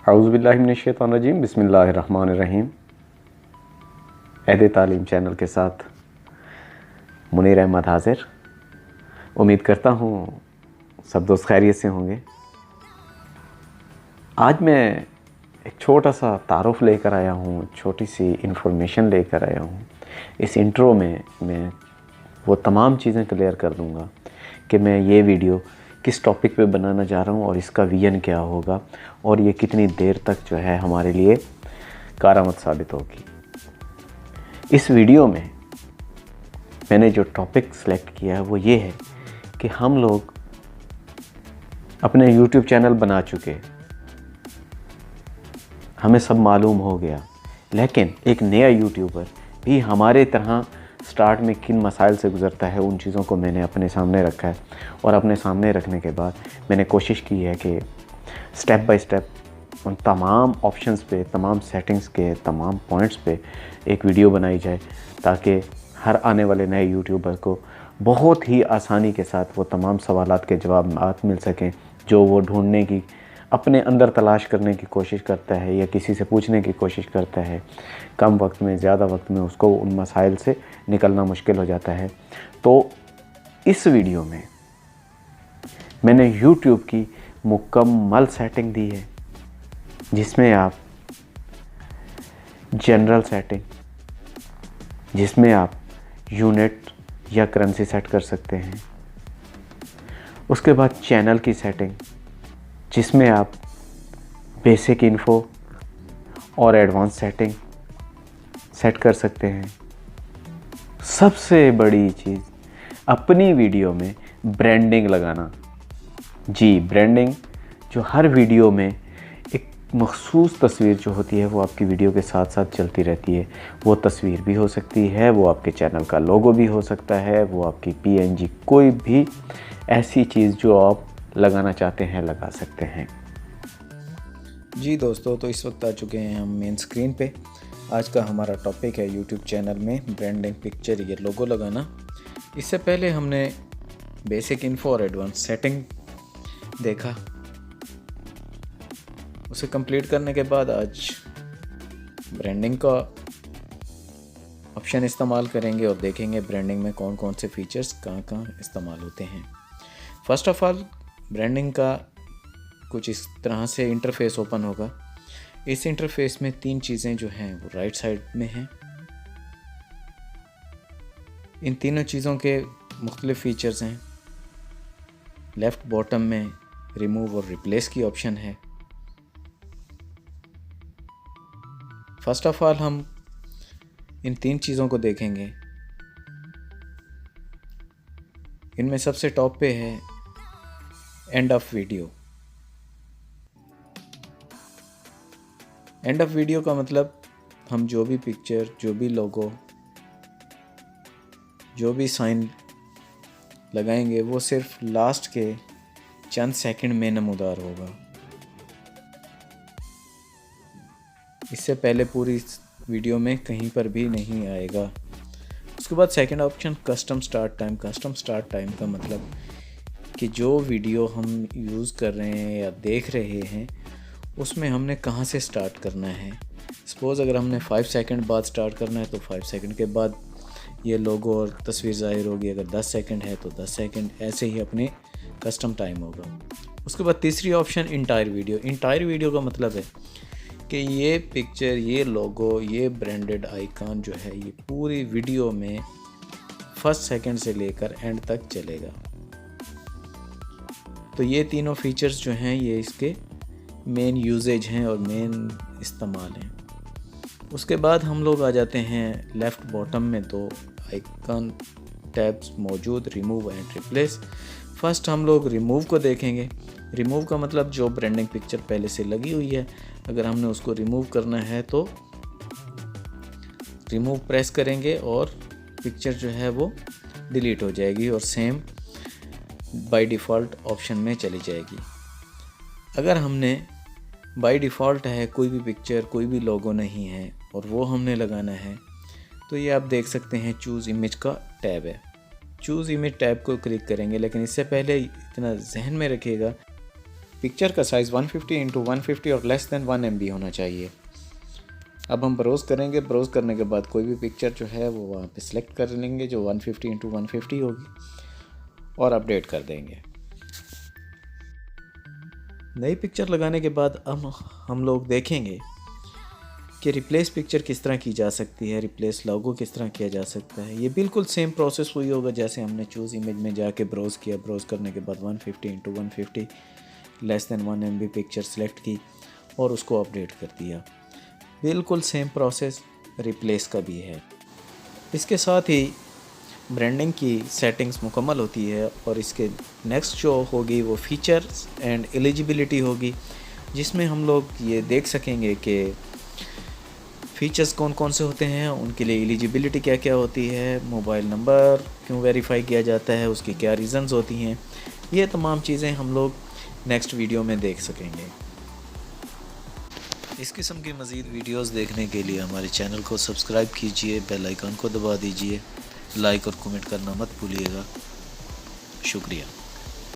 औज़ुबिल्लाहिमिनश्शैतानिर्रजीम बिस्मिल्लाहिर्रहमानिर्रहीम। अहद तालीम चैनल के साथ मुनीर अहमद हाज़िर। उम्मीद करता हूँ सब दोस्त खैरियत से होंगे। आज मैं एक छोटा सा तारुफ़ लेकर आया हूँ, छोटी सी इन्फॉर्मेशन लेकर आया हूँ। इस इंट्रो में मैं वो तमाम चीज़ें क्लियर कर दूँगा कि मैं ये वीडियो किस टॉपिक पे बनाना जा रहा हूँ और इसका विज़न क्या होगा और ये कितनी देर तक जो है हमारे लिए कारआमद साबित होगी। इस वीडियो में मैंने जो टॉपिक सेलेक्ट किया है वो ये है कि हम लोग अपने YouTube चैनल बना चुके, हमें सब मालूम हो गया, लेकिन एक नया यूट्यूबर भी हमारे तरह स्टार्ट में किन मसाइल से गुज़रता है, उन चीज़ों को मैंने अपने सामने रखा है। और अपने सामने रखने के बाद मैंने कोशिश की है कि स्टेप बाय स्टेप उन तमाम ऑप्शंस पे, तमाम सेटिंग्स के तमाम पॉइंट्स पे एक वीडियो बनाई जाए, ताकि हर आने वाले नए यूट्यूबर को बहुत ही आसानी के साथ वो तमाम सवालात के जवाब मिल सकें जो वो ढूंढने की, अपने अंदर तलाश करने की कोशिश करता है या किसी से पूछने की कोशिश करता है। कम वक्त में, ज़्यादा वक्त में उसको उन मसाइल से निकलना मुश्किल हो जाता है। तो इस वीडियो में मैंने YouTube की मुकम्मल सेटिंग दी है, जिसमें आप जनरल सेटिंग, जिसमें आप यूनिट या करेंसी सेट कर सकते हैं। उसके बाद चैनल की सेटिंग, जिसमें आप बेसिक इन्फो और एडवांस सेटिंग सेट कर सकते हैं। सबसे बड़ी चीज़, अपनी वीडियो में ब्रांडिंग लगाना। जी, ब्रांडिंग, जो हर वीडियो में एक मखसूस तस्वीर जो होती है वो आपकी वीडियो के साथ साथ चलती रहती है। वो तस्वीर भी हो सकती है, वो आपके चैनल का लोगो भी हो सकता है, वो आपकी PNG, कोई भी ऐसी चीज़ जो आप लगाना चाहते हैं लगा सकते हैं। जी दोस्तों, तो इस वक्त आ चुके हैं हम मेन स्क्रीन पे। आज का हमारा टॉपिक है YouTube चैनल में ब्रांडिंग, पिक्चर या लोगो लगाना। इससे पहले हमने बेसिक इन्फो और एडवांस सेटिंग देखा। उसे कंप्लीट करने के बाद आज ब्रांडिंग का ऑप्शन इस्तेमाल करेंगे और देखेंगे ब्रांडिंग में कौन कौन से फीचर्स कहाँ इस्तेमाल होते हैं। फर्स्ट ऑफ ऑल, ब्रांडिंग का कुछ इस तरह से इंटरफेस ओपन होगा। इस इंटरफेस में तीन चीज़ें जो हैं वो राइट साइड में हैं। इन तीनों चीज़ों के मुख्तलिफ फीचर्स हैं। लेफ़्ट बॉटम में रिमूव और रिप्लेस की ऑप्शन है। फर्स्ट ऑफ ऑल हम इन तीन चीज़ों को देखेंगे। इनमें सबसे टॉप पे है end of video. End of video का मतलब हम जो भी पिक्चर, जो भी लोगो, जो भी साइन लगाएंगे वो सिर्फ लास्ट के चंद सेकंड में नमूदार होगा। इससे पहले पूरी वीडियो में कहीं पर भी नहीं आएगा। उसके बाद second option custom start time. Custom start time का मतलब कि जो वीडियो हम यूज़ कर रहे हैं या देख रहे हैं उसमें हमने कहाँ से स्टार्ट करना है। सपोज़ अगर हमने 5 सेकंड बाद स्टार्ट करना है तो 5 सेकंड के बाद ये लोगो और तस्वीर ज़ाहिर होगी। अगर 10 सेकंड है तो 10 सेकंड, ऐसे ही अपने कस्टम टाइम होगा। उसके बाद तीसरी option entire video. Entire video का मतलब है कि ये पिक्चर, ये लोगो, ये ब्रांडेड आइकन जो है ये पूरी वीडियो में फर्स्ट सेकंड से लेकर एंड तक चलेगा। तो ये तीनों फीचर्स जो हैं ये इसके मेन यूजेज हैं और मेन इस्तेमाल हैं। उसके बाद हम लोग आ जाते हैं लेफ़्ट बॉटम में दो आइकन टैब्स मौजूद, रिमूव एंड रिप्लेस। फर्स्ट हम लोग रिमूव को देखेंगे। रिमूव का मतलब जो ब्रांडिंग पिक्चर पहले से लगी हुई है, अगर हमने उसको रिमूव करना है तो रिमूव प्रेस करेंगे और पिक्चर जो है वो डिलीट हो जाएगी और सेम बाय डिफ़ॉल्ट ऑप्शन में चली जाएगी। अगर हमने बाय डिफ़ॉल्ट है कोई भी पिक्चर, कोई भी लोगो नहीं है और वो हमने लगाना है, तो ये आप देख सकते हैं चूज़ इमेज का टैब है। चूज़ इमेज टैब को क्लिक करेंगे, लेकिन इससे पहले इतना जहन में रखिएगा पिक्चर का साइज़ 150x150 और लेस देन 1 MB होना चाहिए। अब हम ब्राउज़ करेंगे, ब्राउज़ करने के बाद कोई भी पिक्चर जो है वो वहाँ पे सिलेक्ट कर लेंगे जो 150x150 होगी और अपडेट कर देंगे। नई पिक्चर लगाने के बाद अब हम लोग देखेंगे कि रिप्लेस पिक्चर किस तरह की जा सकती है, रिप्लेस लोगो किस तरह किया जा सकता है। ये बिल्कुल सेम प्रोसेस हुई होगा जैसे हमने चूज़ इमेज में जाके ब्राउज़ किया, ब्राउज़ करने के बाद 150x150 less than 1 MB picture select की और उसको अपडेट कर दिया। बिल्कुल सेम प्रोसेस रिप्लेस का भी है। इसके साथ ही ब्रांडिंग की सेटिंग्स मुकम्मल होती है और इसके नेक्स्ट जो होगी वो फीचर्स एंड एलिजिबिलिटी होगी, जिसमें हम लोग ये देख सकेंगे कि फ़ीचर्स कौन कौन से होते हैं, उनके लिए एलिजिबिलिटी क्या क्या होती है, मोबाइल नंबर क्यों वेरीफाई किया जाता है, उसकी क्या रीज़न्स होती हैं। ये तमाम चीज़ें हम लोग नेक्स्ट वीडियो में देख सकेंगे। इस किस्म की मज़ीद वीडियोस देखने के लिए हमारे चैनल को सब्सक्राइब कीजिए, बेल आइकन को दबा दीजिए, लाइक और कमेंट करना मत भूलिएगा। शुक्रिया।